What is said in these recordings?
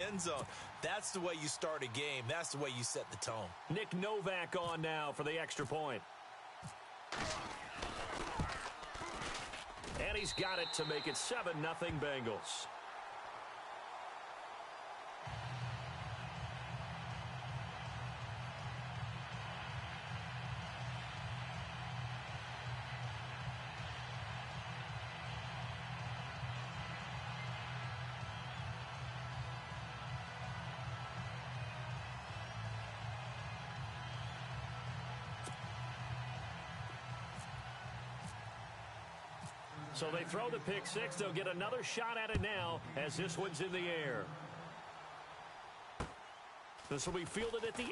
end zone. That's the way you start a game. That's the way you set the tone. Nick Novak on now for the extra point. And he's got it to make it 7-0 Bengals. So they throw the pick six. They'll get another shot at it now as this one's in the air. This will be fielded at the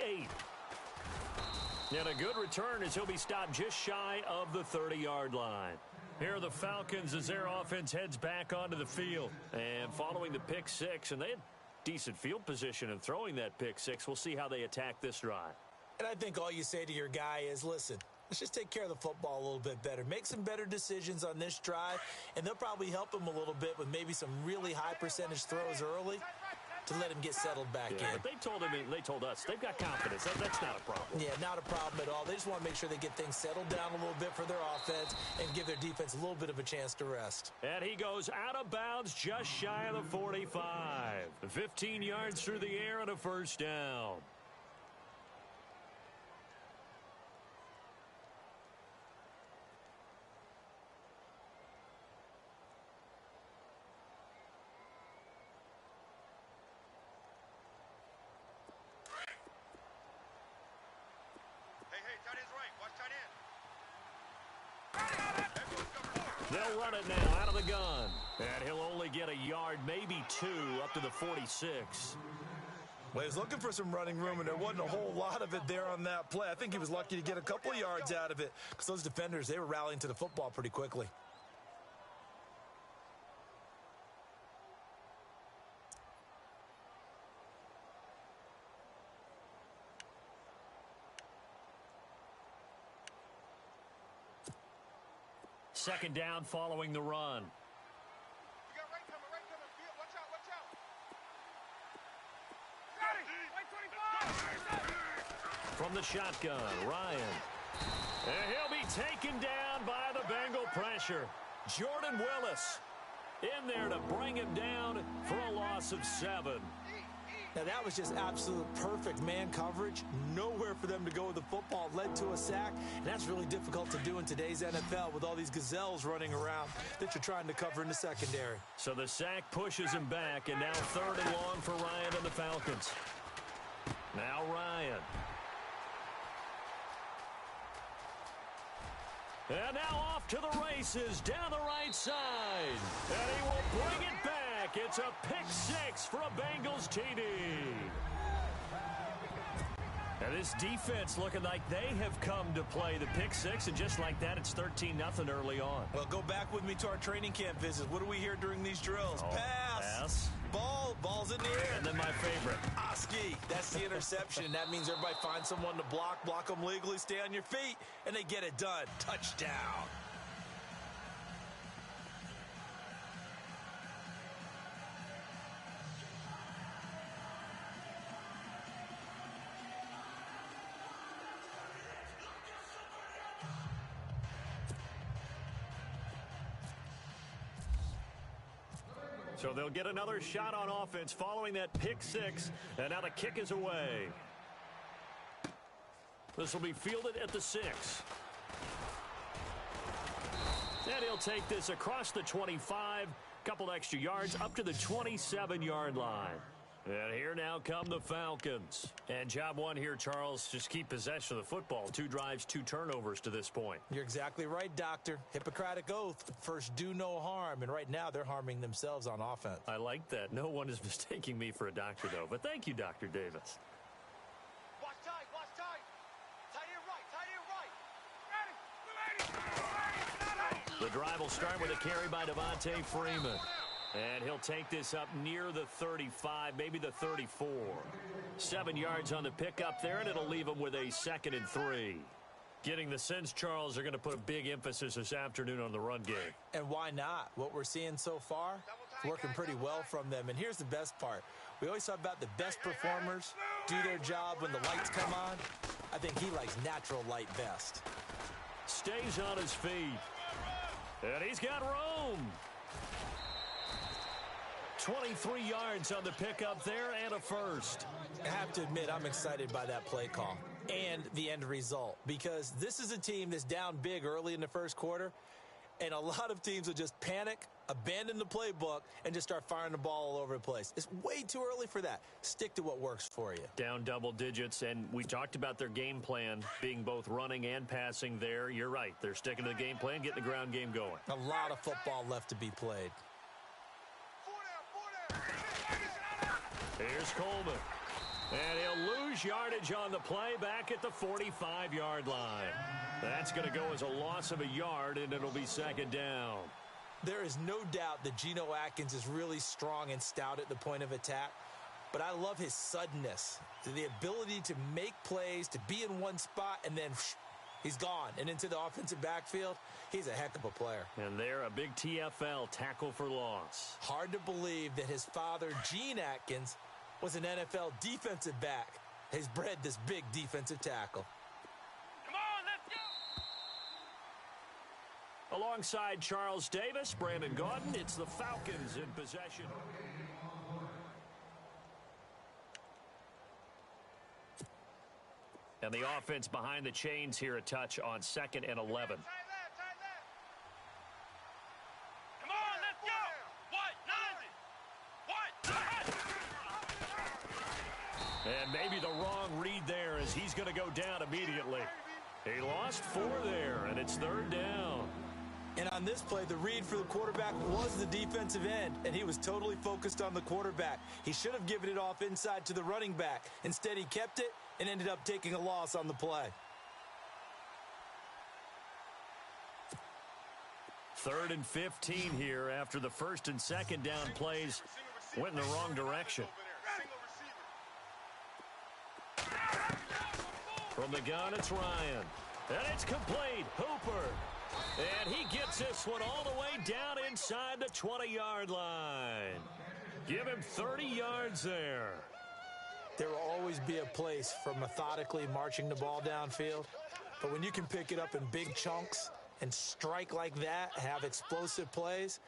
8. And a good return as he'll be stopped just shy of the 30-yard line. Here are the Falcons as their offense heads back onto the field. And following the pick six, and they had decent field position in throwing that pick six. We'll see how they attack this drive. And I think all you say to your guy is, listen, let's just take care of the football a little bit better. Make some better decisions on this drive, and they'll probably help him a little bit with maybe some really high percentage throws early to let him get settled back in. But they told us they've got confidence. That's not a problem. Yeah, not a problem at all. They just want to make sure they get things settled down a little bit for their offense and give their defense a little bit of a chance to rest. And he goes out of bounds just shy of the 45. 15 yards through the air and a first down. They'll run it now out of the gun. And he'll only get a yard, maybe 2, up to the 46. Well, he's looking for some running room, and there wasn't a whole lot of it there on that play. I think he was lucky to get a couple of yards out of it because those defenders, they were rallying to the football pretty quickly. Second down following the run. We got right coming. Watch out. From the shotgun, Ryan. And he'll be taken down by the Bengal pressure. Jordan Willis in there to bring him down for a loss of 7. Now, that was just absolute perfect man coverage. Nowhere for them to go with the football. Led to a sack, and that's really difficult to do in today's NFL with all these gazelles running around that you're trying to cover in the secondary. So the sack pushes him back, and now 3rd and long for Ryan and the Falcons. Now Ryan. And now off to the races down the right side. And he will bring it back. It's a pick six for a Bengals TD. And this defense looking like they have come to play the pick six, and just like that, it's 13-0 early on. Well, go back with me to our training camp visit. What do we hear during these drills? Pass. Ball's in the air. And then my favorite. Oski. That's the interception. That means everybody finds someone to block them legally, stay on your feet, and they get it done. Touchdown. So they'll get another shot on offense following that pick six, and now the kick is away. This will be fielded at the 6. And he'll take this across the 25, couple extra yards up to the 27-yard line. And here now come the Falcons. And job one here, Charles, just keep possession of the football. 2 drives, 2 turnovers to this point. You're exactly right, Doctor. Hippocratic oath. First, do no harm. And right now, they're harming themselves on offense. I like that. No one is mistaking me for a doctor, though. But thank you, Dr. Davis. Watch tight. Tight end right. The drive will start with a carry by Devontae Freeman. And he'll take this up near the 35, maybe the 34. 7 yards on the pickup there, and it'll leave him with a 2nd and 3. Getting the sense, Charles, they're going to put a big emphasis this afternoon on the run game. And why not? What we're seeing so far, working pretty well from them. And here's the best part. We always talk about the best performers do their job when the lights come on. I think he likes natural light best. Stays on his feet. And he's got room. 23 yards on the pickup there and a first. I have to admit, I'm excited by that play call and the end result, because this is a team that's down big early in the first quarter, and a lot of teams will just panic, abandon the playbook, and just start firing the ball all over the place. It's way too early for that. Stick to what works for you. Down double digits, and we talked about their game plan being both running and passing there. You're right. They're sticking to the game plan, getting the ground game going. A lot of football left to be played. Here's Coleman. And he'll lose yardage on the play back at the 45-yard line. That's going to go as a loss of a yard, and it'll be second down. There is no doubt that Geno Atkins is really strong and stout at the point of attack, but I love his suddenness, the ability to make plays, to be in one spot, and then he's gone and into the offensive backfield. He's a heck of a player. And they're a big TFL, tackle for loss. Hard to believe that his father, Gene Atkins, was an NFL defensive back. He's bred this big defensive tackle. Come on, let's go! Alongside Charles Davis, Brandon Gaudin, it's the Falcons in possession. And the offense behind the chains here a touch on 2nd and 11. Tight left, tight left. Come on, let's go! And maybe the wrong read there as he's going to go down immediately. He lost 4 there, and it's 3rd down. And on this play, the read for the quarterback was the defensive end, and he was totally focused on the quarterback. He should have given it off inside to the running back. Instead, he kept it and ended up taking a loss on the play. 3rd and 15 here after the 1st and 2nd down plays went in the wrong direction. From the gun, it's Ryan. And it's complete. Hooper. And he gets this one all the way down inside the 20-yard line. Give him 30 yards there. There will always be a place for methodically marching the ball downfield. But when you can pick it up in big chunks and strike like that, have explosive plays,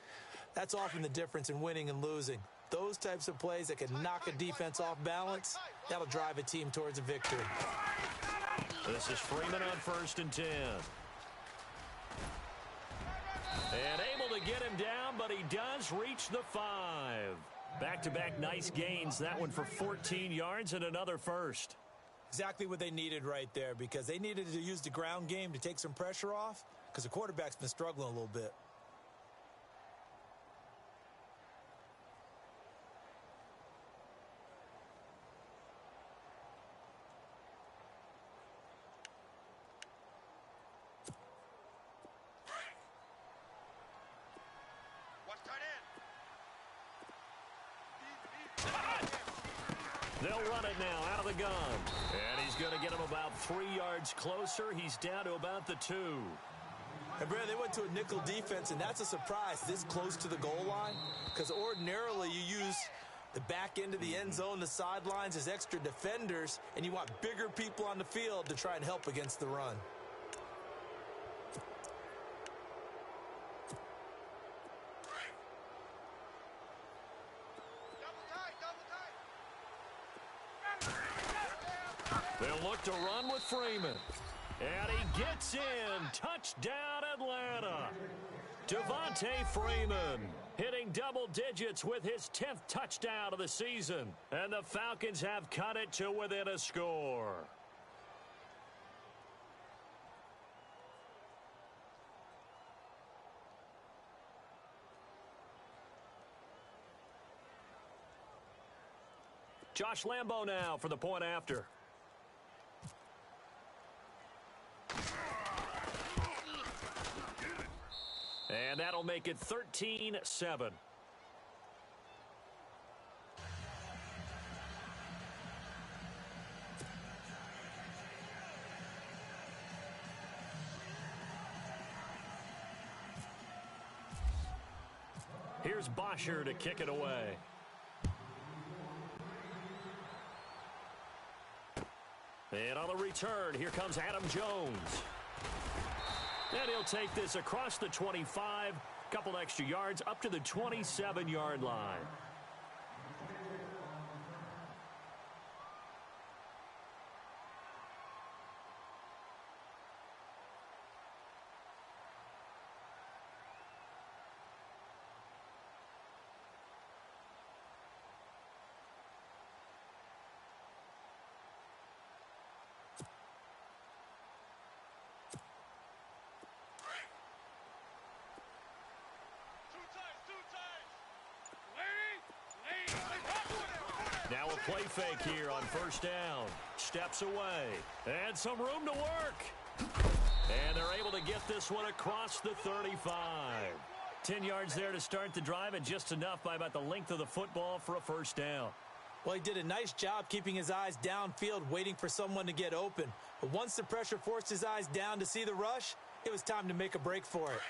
that's often the difference in winning and losing. Those types of plays that can knock a defense off balance, that'll drive a team towards a victory. This is Freeman on 1st and 10. And able to get him down, but he does reach the 5. Back-to-back nice gains. That one for 14 yards and another first. Exactly what they needed right there, because they needed to use the ground game to take some pressure off, because the quarterback's been struggling a little bit. They'll run it now out of the gun. And he's going to get him about 3 yards closer. He's down to about the 2. And, Brad, they went to a nickel defense, and that's a surprise this close to the goal line, because ordinarily you use the back end of the end zone, the sidelines as extra defenders, and you want bigger people on the field to try and help against the run. They'll look to run with Freeman. And he gets in. Touchdown, Atlanta. Devontae Freeman hitting double digits with his 10th touchdown of the season. And the Falcons have cut it to within a score. Josh Lambo now for the point after. And that'll make it 13-7. Here's Bosher to kick it away. And on the return, here comes Adam Jones. And he'll take this across the 25, couple extra yards up to the 27-yard line. Now a play fake here on first down. Steps away. And some room to work. And they're able to get this one across the 35. 10 yards there to start the drive, and just enough by about the length of the football for a first down. Well, he did a nice job keeping his eyes downfield, waiting for someone to get open. But once the pressure forced his eyes down to see the rush, it was time to make a break for it.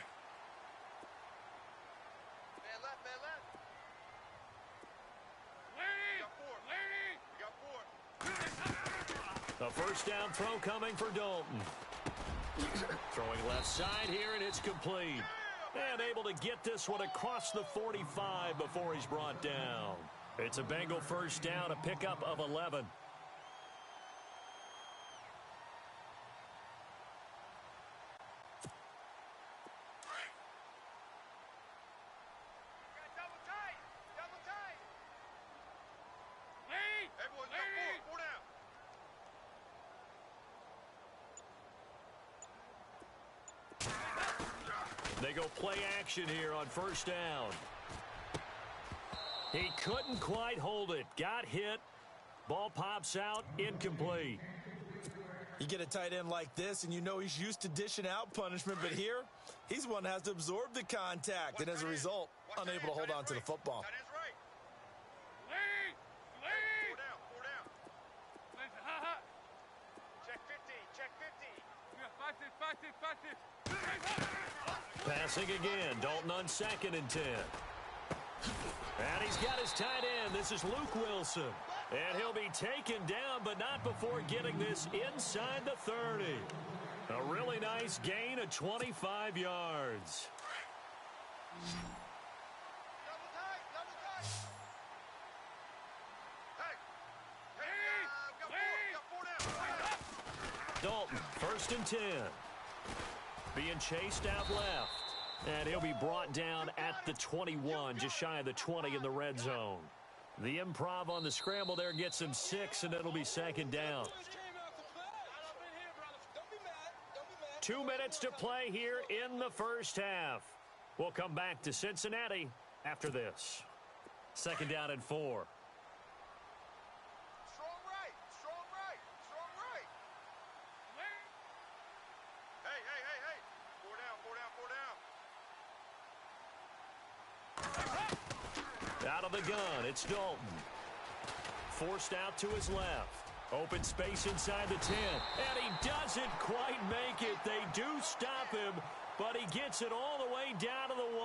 A first down throw coming for Dalton. Throwing left side here, and it's complete. And able to get this one across the 45 before he's brought down. It's a Bengal first down, a pickup of 11. They go play action here on first down. He couldn't quite hold it. Got hit. Ball pops out. Incomplete. You get a tight end like this, and you know he's used to dishing out punishment, but here, he's one that has to absorb the contact, and as a result, unable to hold on to the football. Passing again. Dalton on 2nd and 10. And he's got his tight end. This is Luke Wilson. And he'll be taken down, but not before getting this inside the 30. A really nice gain of 25 yards. Dalton, 1st and 10. Being chased out left. And he'll be brought down at the 21, just shy of the 20 in the red zone. The improv on the scramble there gets him 6, and it'll be 2nd down. 2 minutes to play here in the first half. We'll come back to Cincinnati after this. 2nd down and 4. Out of the gun, it's Dalton. Forced out to his left. Open space inside the 10. And he doesn't quite make it. They do stop him, but he gets it all the way down to the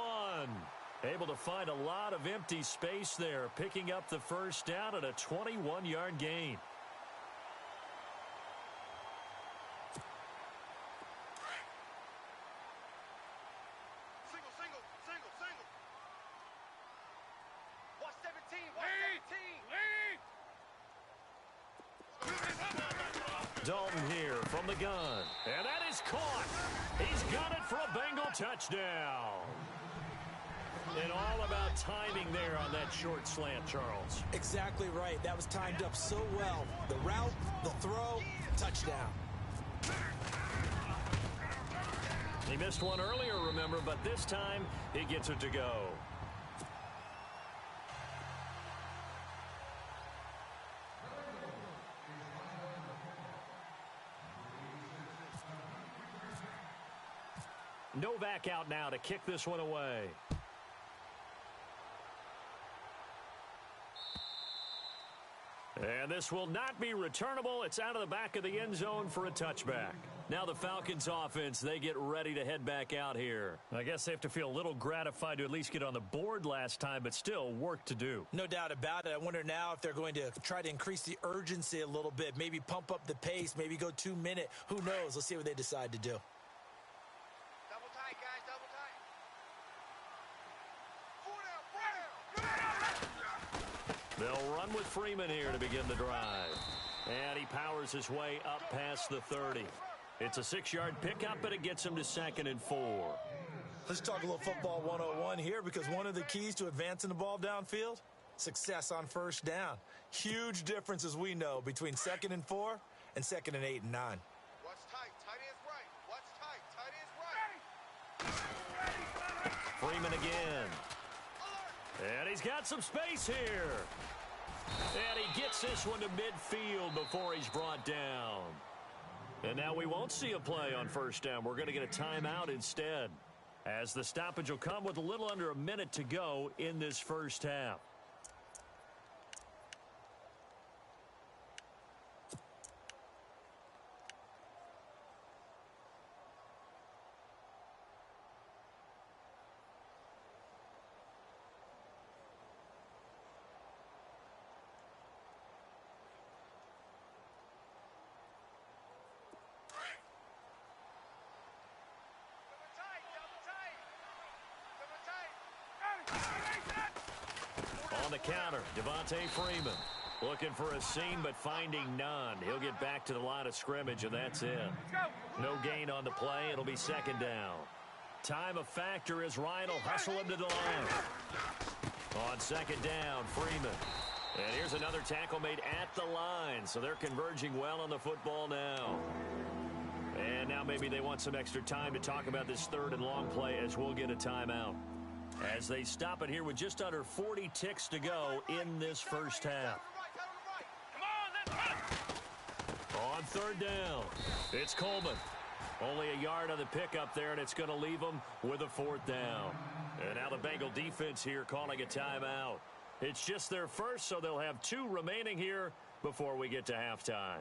1. Able to find a lot of empty space there, picking up the first down at a 21-yard gain. Dalton here from the gun. And that is caught. He's got it for a Bengal touchdown. And all about timing there on that short slant, Charles. Exactly right. That was timed up so well. The route, the throw, touchdown. He missed one earlier, remember, but this time he gets it to go. Novak out now to kick this one away. And this will not be returnable. It's out of the back of the end zone for a touchback. Now the Falcons offense, they get ready to head back out here. I guess they have to feel a little gratified to at least get on the board last time, but still work to do. No doubt about it. I wonder now if they're going to try to increase the urgency a little bit, maybe pump up the pace, maybe go 2 minute. Who knows? Let's see what they decide to do. Double tight, guys, double tight. They'll run with Freeman here to begin the drive. And he powers his way up past the 30. It's a 6-yard pickup, but it gets him to 2nd and 4. Let's talk a little football 101 here, because one of the keys to advancing the ball downfield, success on first down. Huge difference, as we know, between 2nd and 4 and 2nd and 8 and 9. What's tight? Tight is right. What's tight? Tight is right. Freeman again. And he's got some space here. And he gets this one to midfield before he's brought down. And now we won't see a play on first down. We're going to get a timeout instead, as the stoppage will come with a little under a minute to go in this first half. On the counter, Devontae Freeman looking for a seam but finding none. He'll get back to the line of scrimmage, and that's it. No gain on the play. It'll be 2nd down. Time a factor as Ryan will hustle him to the line. On 2nd down, Freeman. And here's another tackle made at the line, so they're converging well on the football now. And now maybe they want some extra time to talk about this 3rd and long play, as we'll get a timeout, as they stop it here with just under 40 ticks to go in this first half. Come on, let's run. On 3rd down, it's Coleman. Only a yard on the pickup there, and it's going to leave them with a 4th down. And now the Bengal defense here calling a timeout. It's just their first, so they'll have 2 remaining here before we get to halftime.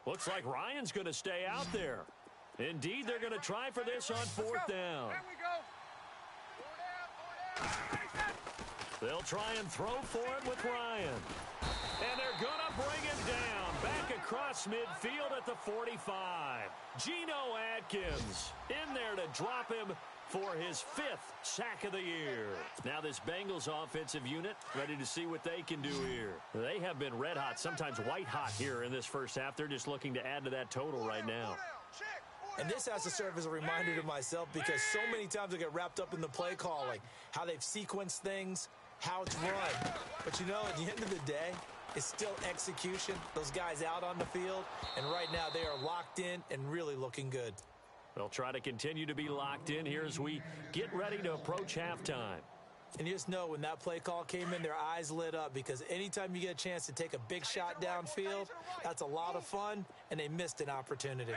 Looks like Ryan's going to stay out there. Indeed, they're going to try for this on 4th down. There we go. 4 down. They'll try and throw for it with Ryan. And they're going to bring him down. Back across midfield at the 45. Geno Atkins in there to drop him for his 5th sack of the year. Now this Bengals offensive unit ready to see what they can do here. They have been red hot, sometimes white hot here in this first half. They're just looking to add to that total right now. And this has to serve as a reminder to myself, because so many times I get wrapped up in the play calling, how they've sequenced things, how it's run. But you know, at the end of the day, it's still execution. Those guys out on the field, and right now they are locked in and really looking good. They'll try to continue to be locked in here as we get ready to approach halftime. And you just know when that play call came in, their eyes lit up because anytime you get a chance to take a big shot downfield, that's a lot of fun, and they missed an opportunity.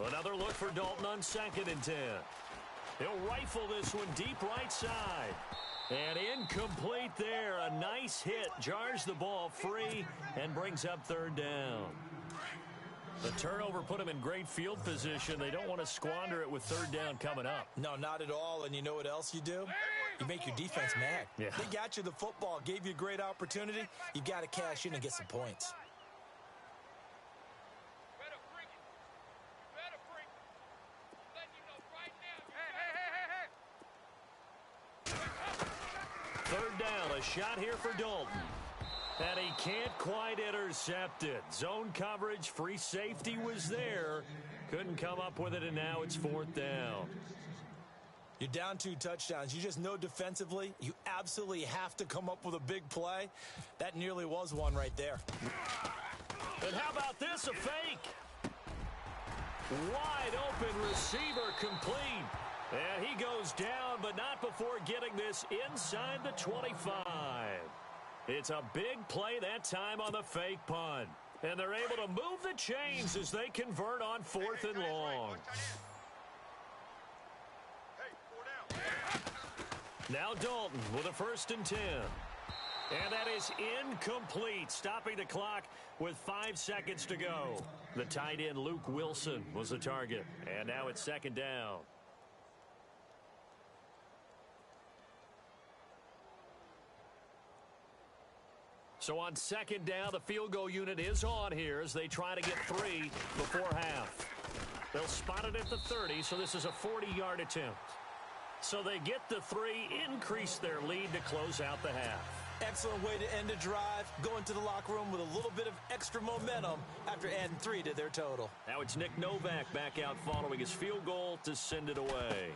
Another look for Dalton on 2nd and 10. He'll rifle this one deep right side. And incomplete there. A nice hit. Jars the ball free and brings up 3rd down. The turnover put them in great field position. They don't want to squander it with 3rd down coming up. No, not at all. And you know what else you do? You make your defense mad. Yeah. They got you the football, gave you a great opportunity. You got to cash in and get some points. Third down, a shot here for Dalton. And he can't quite intercept it. Zone coverage, free safety was there. Couldn't come up with it, and now it's 4th down. You're down 2 touchdowns. You just know defensively you absolutely have to come up with a big play. That nearly was one right there. And how about this, a fake? Wide open receiver complete. And he goes down, but not before getting this inside the 25. It's a big play that time on the fake punt. And they're able to move the chains as they convert on 4th and long. Now Dalton with a 1st and 10. And that is incomplete, stopping the clock with 5 seconds to go. The tight end Luke Wilson was the target. And now it's 2nd down. So on 2nd down, the field goal unit is on here as they try to get 3 before half. They'll spot it at the 30, so this is a 40-yard attempt. So they get the 3, increase their lead to close out the half. Excellent way to end a drive. Go into the locker room with a little bit of extra momentum after adding 3 to their total. Now it's Nick Novak back out following his field goal to send it away.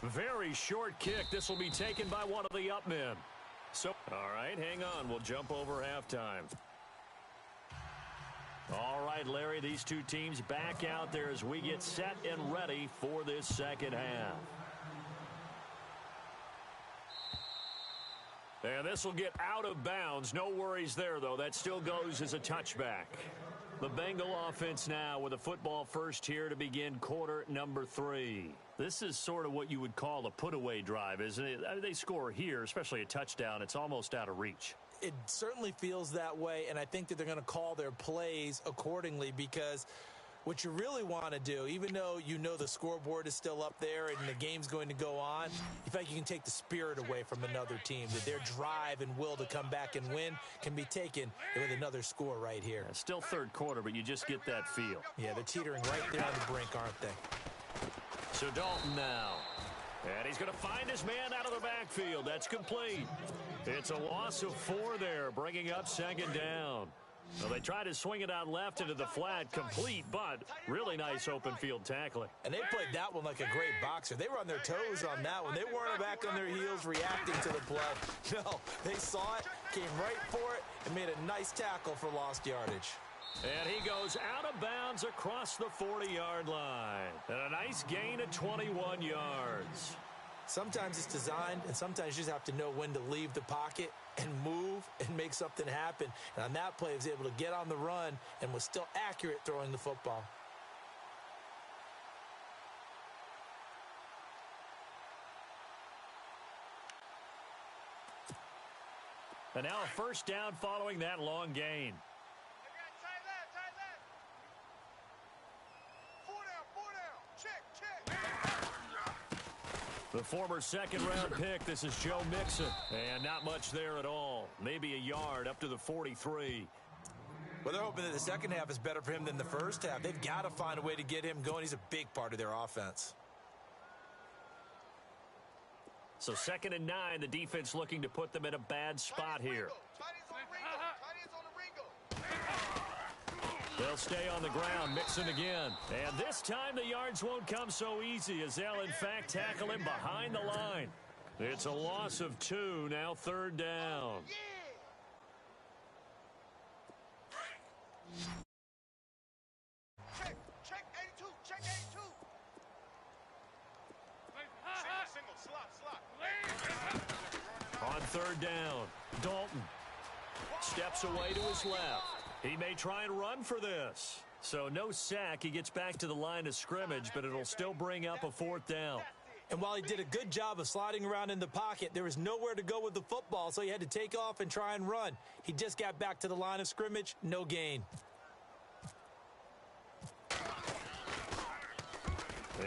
Very short kick. This will be taken by one of the up men. So, all right, hang on. We'll jump over halftime. All right, Larry, these two teams back out there as we get set and ready for this 2nd half. And this will get out of bounds. No worries there, though. That still goes as a touchback. The Bengal offense now with a football first here to begin quarter number 3. This is sort of what you would call a put-away drive, isn't it? I mean, they score here, especially a touchdown. It's almost out of reach. It certainly feels that way, and I think that they're going to call their plays accordingly because what you really want to do, even though you know the scoreboard is still up there and the game's going to go on, you feel like you can take the spirit away from another team, that their drive and will to come back and win can be taken with another score right here. Yeah, still 3rd quarter, but you just get that feel. Yeah, they're teetering right there on the brink, aren't they? So Dalton now. And he's going to find his man out of the backfield. That's complete. It's a loss of 4 there, bringing up 2nd down. Well, they tried to swing it out left into the flat, complete, but really nice open field tackling. And they played that one like a great boxer. They were on their toes on that one. They weren't back on their heels reacting to the play. No, they saw it, came right for it, and made a nice tackle for lost yardage. And he goes out of bounds across the 40-yard line. And a nice gain of 21 yards. Sometimes it's designed, and sometimes you just have to know when to leave the pocket and move and make something happen. And on that play, he was able to get on the run and was still accurate throwing the football. And now a 1st down following that long gain. The former 2nd-round pick, this is Joe Mixon. And not much there at all. Maybe a yard up to the 43. Well, they're hoping that the 2nd half is better for him than the 1st half. They've got to find a way to get him going. He's a big part of their offense. So 2nd and 9, the defense looking to put them in a bad spot here. They'll stay on the ground, Mixon again. And this time the yards won't come so easy as they'll, in fact, tackle him behind the line. It's a loss of 2, now 3rd down. Check 82, check 82. On third down, Dalton steps away to his left. He may try and run for this. So no sack. He gets back to the line of scrimmage, but it'll still bring up a fourth down. And while he did a good job of sliding around in the pocket, there was nowhere to go with the football, so he had to take off and try and run. He just got back to the line of scrimmage, no gain.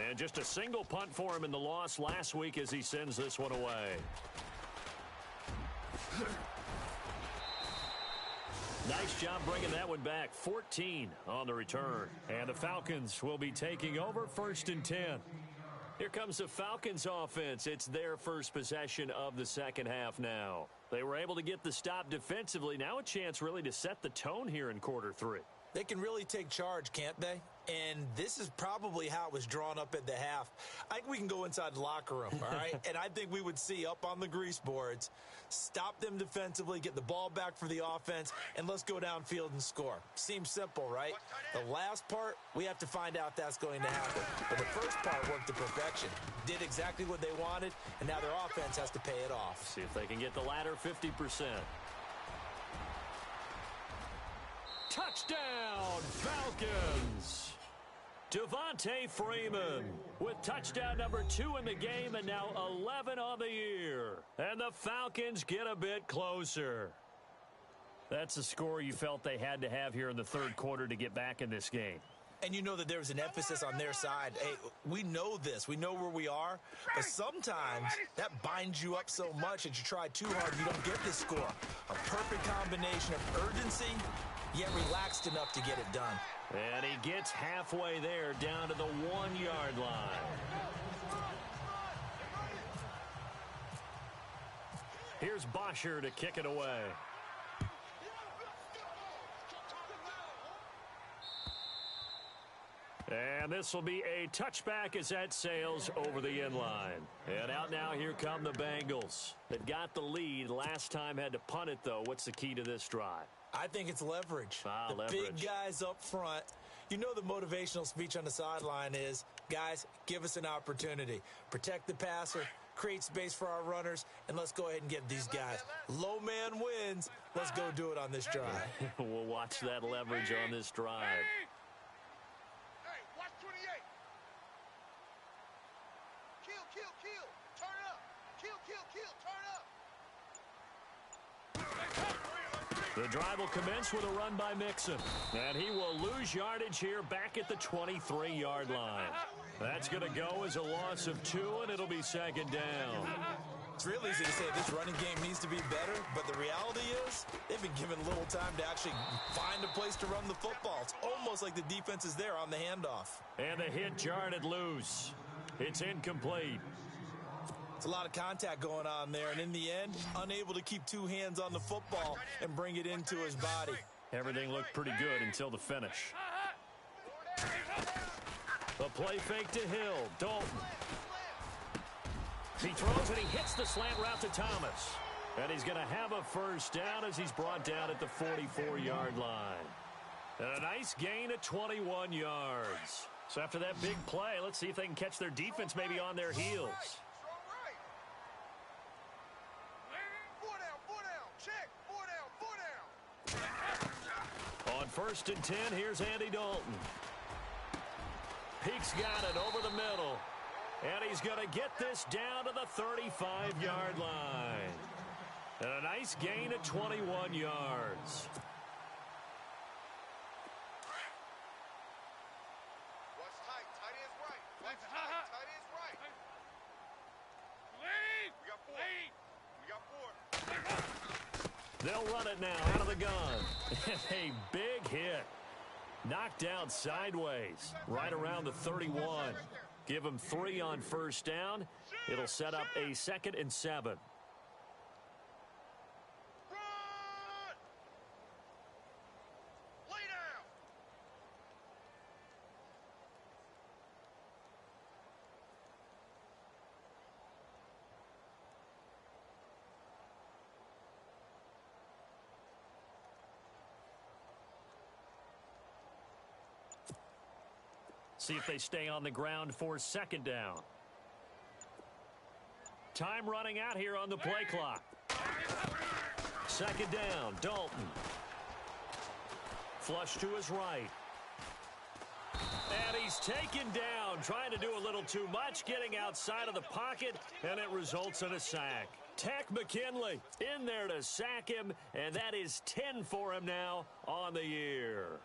And just a single punt for him in the loss last week as he sends this one away. Nice job bringing that one back. 14 on the return. And the Falcons will be taking over 1st and 10. Here comes the Falcons offense. It's their first possession of the second half now. They were able to get the stop defensively. Now a chance really to set the tone here in quarter 3. They can really take charge, can't they? And this is probably how it was drawn up at the half. I think we can go inside the locker room, all right? And I think we would see up on the grease boards, stop them defensively, get the ball back for the offense, and let's go downfield and score. Seems simple, right? The last part, we have to find out that's going to happen. But the first part worked to perfection. Did exactly what they wanted, and now their offense has to pay it off. See if they can get the latter 50%. Touchdown, Falcons! Devontae Freeman with touchdown number 2 in the game and now 11 on the year. And the Falcons get a bit closer. That's a score you felt they had to have here in the third quarter to get back in this game. And you know that there's an emphasis on their side. Hey, we know this. We know where we are. But sometimes that binds you up so much that you try too hard, you don't get this score. A perfect combination of urgency, yet relaxed enough to get it done. And he gets halfway there down to the 1-yard line. Here's Bosher to kick it away. And this will be a touchback as that sails over the end line. And out now, here come the Bengals. They've got the lead. Last time had to punt it, though. What's the key to this drive? I think it's leverage. The leverage. Big guys up front. You know the motivational speech on the sideline is, guys, give us an opportunity. Protect the passer, create space for our runners, and let's go ahead and get these guys. Low man wins. Let's go do it on this drive. We'll watch that leverage on this drive. Hey, watch 28. Kill. Turn up. Kill. Turn up. The drive will commence with a run by Mixon. And he will lose yardage here back at the 23-yard line. That's going to go as a loss of 2, and it'll be second down. It's real easy to say this running game needs to be better, but the reality is they've been given little time to actually find a place to run the football. It's almost like the defense is there on the handoff. And the hit jarred loose. It's incomplete. It's a lot of contact going on there, and in the end, unable to keep 2 hands on the football and bring it into his body. Everything looked pretty good until the finish. A play fake to Hill. Dalton. He throws and he hits the slant route to Thomas. And he's going to have a first down as he's brought down at the 44-yard line. And a nice gain of 21 yards. So after that big play, let's see if they can catch their defense maybe on their heels. On 1st and 10, here's Andy Dalton. Peake's got it over the middle. And he's going to get this down to the 35-yard line. And a nice gain of 21 yards. Watch tight. Tight end's right. Watch tight. Tight end's right. We got 4. They'll run it now out of the gun. A big hit. Knocked out sideways right around the 31. Give him 3 on first down. It'll set up a 2nd and 7. Run! Lay down! See if they stay on the ground for 2nd down. Time running out here on the play clock. Second down, Dalton. Flush to his right. And he's taken down, trying to do a little too much, getting outside of the pocket, and it results in a sack. Tack McKinley in there to sack him, and that is 10 for him now on the year.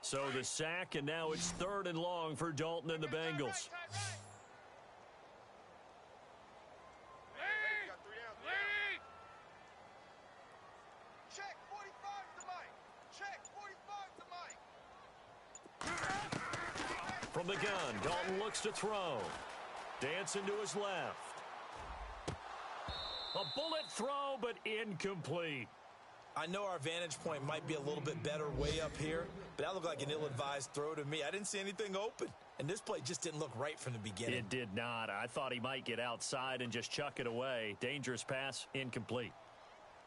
So the sack, and now it's 3rd and long for Dalton and the Bengals. Check 45 to Mike. Check 45 to Mike. From the gun, Dalton looks to throw. Dancing to his left. A bullet throw, but incomplete. I know our vantage point might be a little bit better way up here, but that looked like an ill-advised throw to me. I didn't see anything open, and this play just didn't look right from the beginning. It did not. I thought he might get outside and just chuck it away. Dangerous pass, incomplete.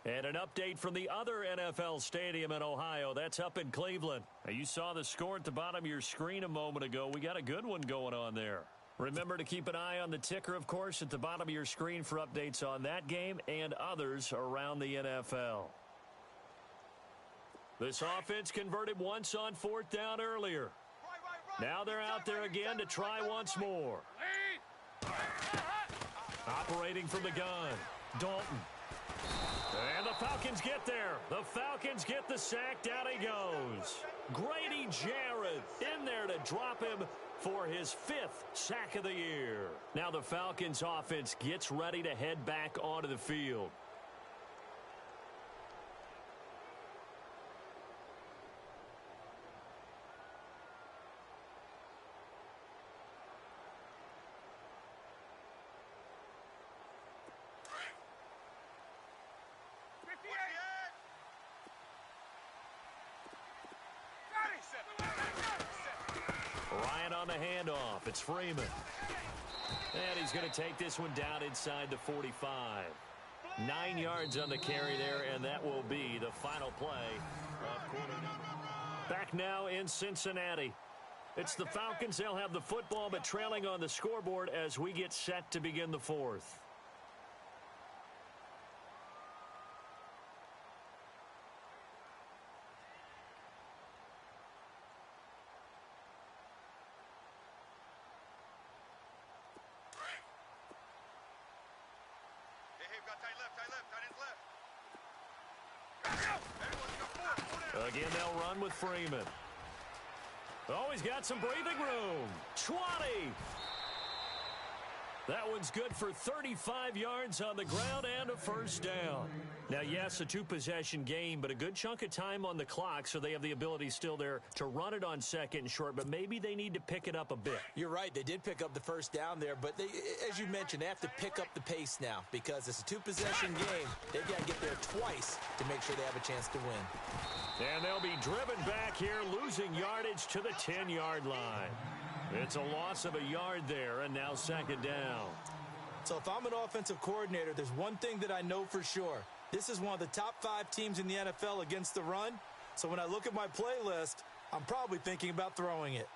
And an update from the other NFL stadium in Ohio. That's up in Cleveland. Now, you saw the score at the bottom of your screen a moment ago. We got a good one going on there. Remember to keep an eye on the ticker, of course, at the bottom of your screen for updates on that game and others around the NFL. This offense converted once on 4th down earlier. Now they're out there again to try once more. Operating from the gun, Dalton. And the Falcons get there. The Falcons get the sack. Down he goes. Grady Jarrett in there to drop him for his 5th sack of the year. Now the Falcons offense gets ready to head back onto the field. Ryan on the handoff. It's Freeman. And he's going to take this one down inside the 45. 9 yards on the carry there, and that will be the final play of quarter number. Back now in Cincinnati. It's the Falcons. They'll have the football, but trailing on the scoreboard as we get set to begin the 4th. Again, they'll run with Freeman. Oh, he's got some breathing room. 20. That one's good for 35 yards on the ground and a 1st down. Now, yes, a 2-possession game, but a good chunk of time on the clock, so they have the ability still there to run it on 2nd and short, but maybe they need to pick it up a bit. You're right. They did pick up the 1st down there, but they, as you mentioned, they have to pick up the pace now because it's a 2-possession game. They've got to get there twice to make sure they have a chance to win. And they'll be driven back here, losing yardage to the 10-yard line. It's a loss of a yard there, and now 2nd down. So if I'm an offensive coordinator, there's one thing that I know for sure. This is one of the top 5 teams in the NFL against the run. So when I look at my playlist, I'm probably thinking about throwing it.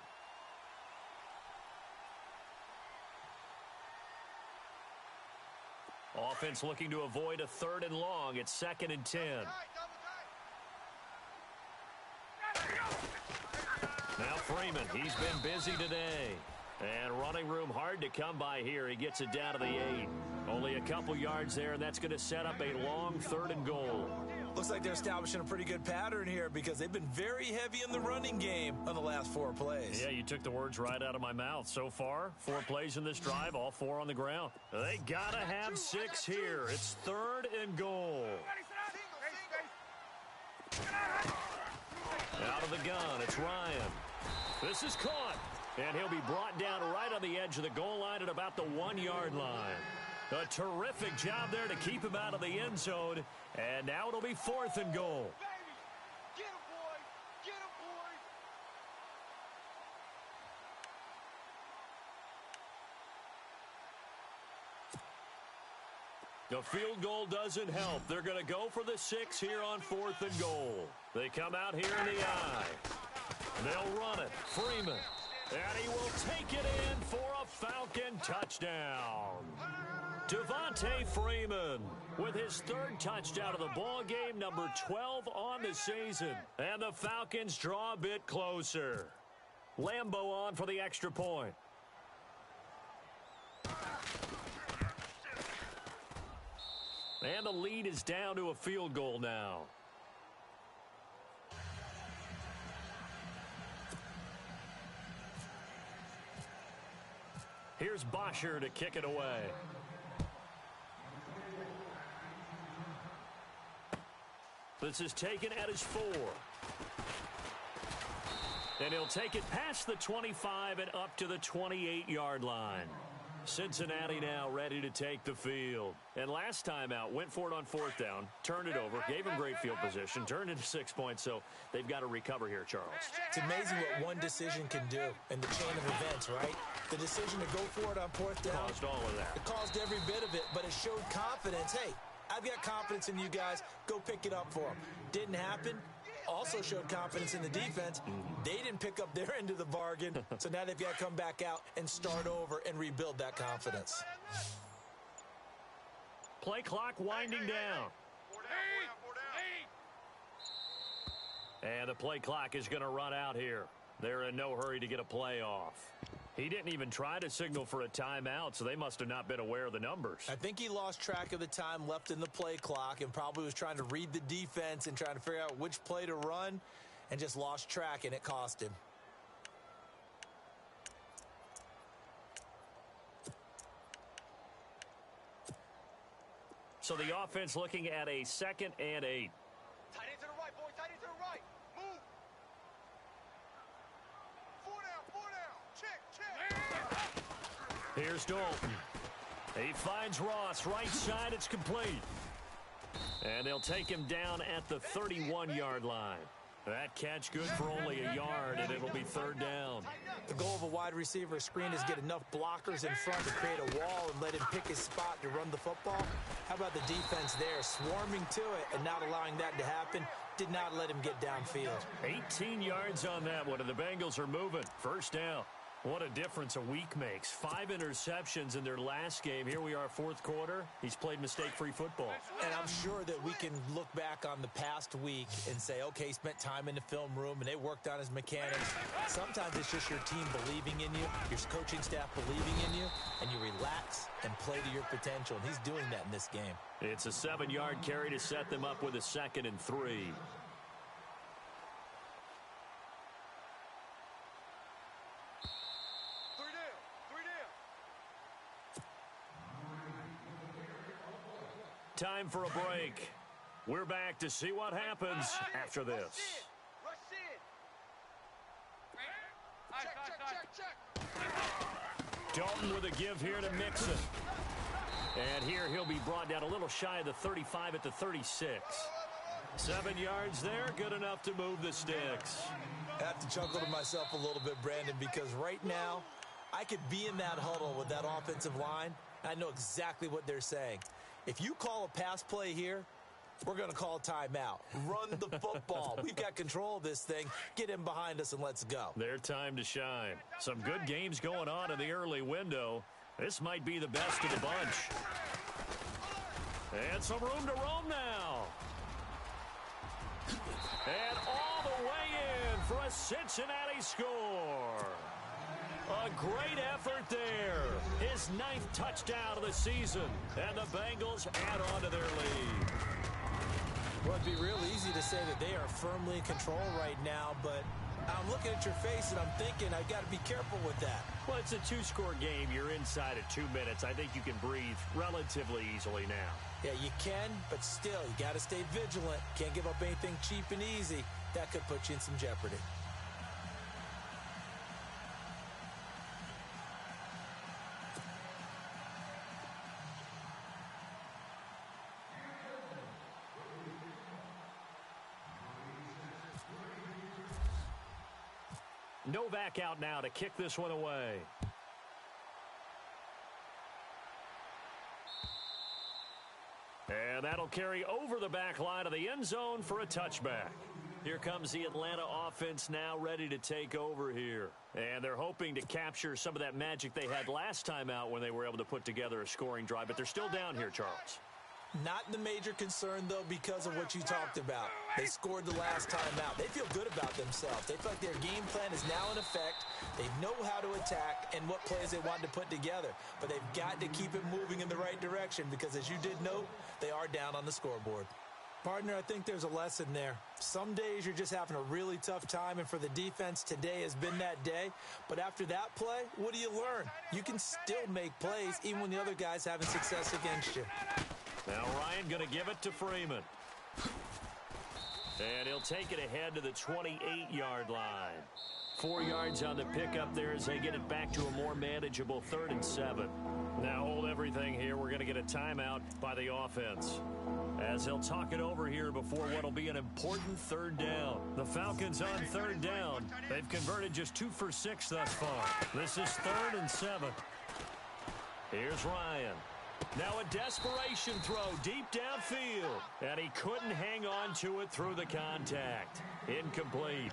Offense looking to avoid a 3rd and long. It's 2nd and 10. Now Freeman, he's been busy today. And running room hard to come by here. He gets it down to the 8. Only a couple yards there, and that's going to set up a long 3rd and goal. Looks like they're establishing a pretty good pattern here because they've been very heavy in the running game on the last 4 plays. Yeah, you took the words right out of my mouth. So far, 4 plays in this drive, all 4 on the ground. They got to have 6 here. It's 3rd and goal. Out of the gun, it's Ryan. This is caught. And he'll be brought down right on the edge of the goal line at about the 1-yard line. A terrific job there to keep him out of the end zone. And now it'll be 4th and goal. Get him, boy! Get him, boy! The field goal doesn't help. They're going to go for the 6 here on 4th and goal. They come out here in the I. They'll run it. Freeman. And he will take it in for a Falcon touchdown. Devontae Freeman with his third touchdown of the ball game, number 12 on the season. And the Falcons draw a bit closer. Lambo on for the extra point. And the lead is down to a field goal now. Here's Bosher to kick it away. This is taken at his 4. And he'll take it past the 25 and up to the 28-yard line. Cincinnati now ready to take the field. And last time out, went for it on 4th down, turned it over, gave him great field position, turned into 6 points, so they've got to recover here, Charles. It's amazing what one decision can do in the chain of events, right? The decision to go for it on 4th down. Caused all of that. It caused every bit of it, but it showed confidence. Hey, I've got confidence in you guys. Go pick it up for them. Didn't happen. Also showed confidence in the defense. They didn't pick up their end of the bargain, so now they've got to come back out and start over and rebuild that confidence. Play clock winding down. And the play clock is going to run out here. They're in no hurry to get a play off. He didn't even try to signal for a timeout, so they must have not been aware of the numbers. I think he lost track of the time left in the play clock and probably was trying to read the defense and trying to figure out which play to run and just lost track, and it cost him. So the offense looking at a 2nd and 8. Tight end to the right, boy. Tight end to the right. Move. 4 down. Check. Here's Dalton. He finds Ross. Right side, it's complete. And they'll take him down at the 31-yard line. That catch good for only a yard, and it'll be 3rd down. The goal of a wide receiver screen is get enough blockers in front to create a wall and let him pick his spot to run the football. How about the defense there, swarming to it and not allowing that to happen? Did not let him get downfield. 18 yards on that one, and the Bengals are moving. 1st down. What a difference a week makes. 5 interceptions in their last game. Here we are, 4th quarter. He's played mistake-free football. And I'm sure that we can look back on the past week and say, okay, he spent time in the film room and they worked on his mechanics. Sometimes it's just your team believing in you, your coaching staff believing in you, and you relax and play to your potential. And he's doing that in this game. It's a 7-yard carry to set them up with a 2nd and 3. Time for a break. We're back to see what happens after this. Rush in. Check. Dalton with a give here to Mixon. And here he'll be brought down a little shy of the 35 at the 36. 7 yards there, good enough to move the sticks. I have to chuckle to myself a little bit, Brandon, because right now I could be in that huddle with that offensive line. I know exactly what they're saying. If you call a pass play here, we're going to call a timeout. Run the football. We've got control of this thing. Get in behind us and let's go. Their time to shine. Some good games going on in the early window. This might be the best of the bunch. And some room to roam now. And all the way in for a Cincinnati score. A great effort there. His 9th touchdown of the season. And the Bengals add on to their lead. Well, it'd be real easy to say that they are firmly in control right now, but I'm looking at your face and I'm thinking I've got to be careful with that. Well, it's a 2-score game. You're inside of 2 minutes. I think you can breathe relatively easily now. Yeah, you can, but still, you got to stay vigilant. Can't give up anything cheap and easy. That could put you in some jeopardy. Novak out now to kick this one away. And that'll carry over the back line of the end zone for a touchback. Here comes the Atlanta offense now ready to take over here. And they're hoping to capture some of that magic they had last time out when they were able to put together a scoring drive. But they're still down here, Charles. Not the major concern, though, because of what you talked about. They scored the last time out. They feel good about themselves. They feel like their game plan is now in effect. They know how to attack and what plays they want to put together. But they've got to keep it moving in the right direction because, as you did note, they are down on the scoreboard. Partner, I think there's a lesson there. Some days you're just having a really tough time, and for the defense, today has been that day. But after that play, what do you learn? You can still make plays even when the other guy's having success against you. Now Ryan going to give it to Freeman. And he'll take it ahead to the 28-yard line. 4 yards on the pickup there as they get it back to a more manageable 3rd and 7. Now hold everything here. We're going to get a timeout by the offense, as they'll talk it over here before what will be an important 3rd down. The Falcons on 3rd down. They've converted just 2 for 6 thus far. This is 3rd and 7. Here's Ryan. Now a desperation throw deep downfield. And he couldn't hang on to it through the contact. Incomplete.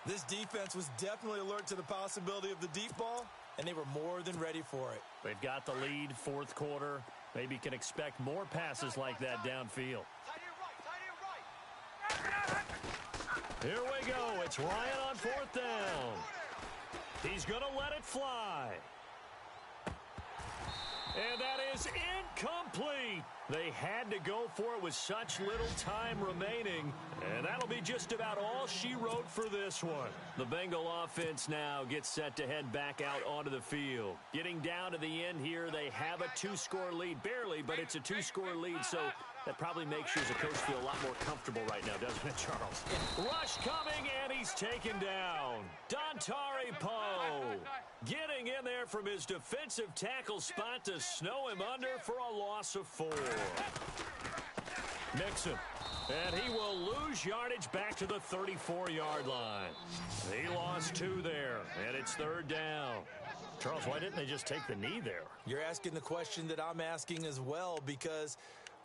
This defense was definitely alert to the possibility of the deep ball, and they were more than ready for it. They've got the lead, 4th quarter. Maybe can expect more passes like that downfield. Here we go. It's Ryan on 4th down. He's going to let it fly. And that is incomplete. They had to go for it with such little time remaining. And that'll be just about all she wrote for this one. The Bengal offense now gets set to head back out onto the field. Getting down to the end here, they have a 2-score lead. Barely, but it's a 2-score lead, so that probably makes you as a coach feel a lot more comfortable right now, doesn't it, Charles? Rush coming, and he's taken down. Dontari Poe getting in there from his defensive tackle spot to snow him under for a loss of 4. Mixon. And he will lose yardage back to the 34-yard line. He lost 2 there, and it's 3rd down. Charles, why didn't they just take the knee there? You're asking the question that I'm asking as well, because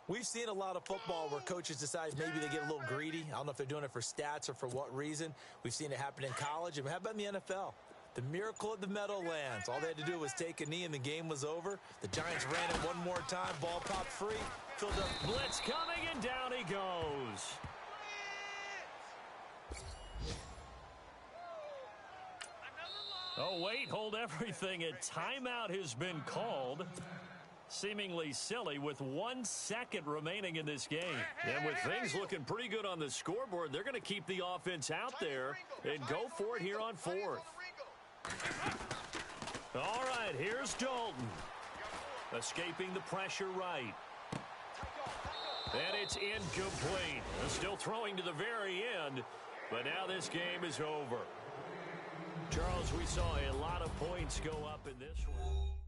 we've seen a lot of football where coaches decide maybe they get a little greedy. I don't know if they're doing it for stats or for what reason. We've seen it happen in college. And how about in the NFL? The miracle at the Meadowlands. All they had to do was take a knee and the game was over. The Giants ran it one more time. Ball popped free. Filled up. Blitz coming, and down he goes. Oh, wait, hold everything. A timeout has been called. Seemingly silly with 1 second remaining in this game. And with things looking pretty good on the scoreboard, they're going to keep the offense out there and go for it here on 4th. All right, here's Dalton. Escaping the pressure right. And it's incomplete. Still throwing to the very end, but now this game is over. Charles, we saw a lot of points go up in this one.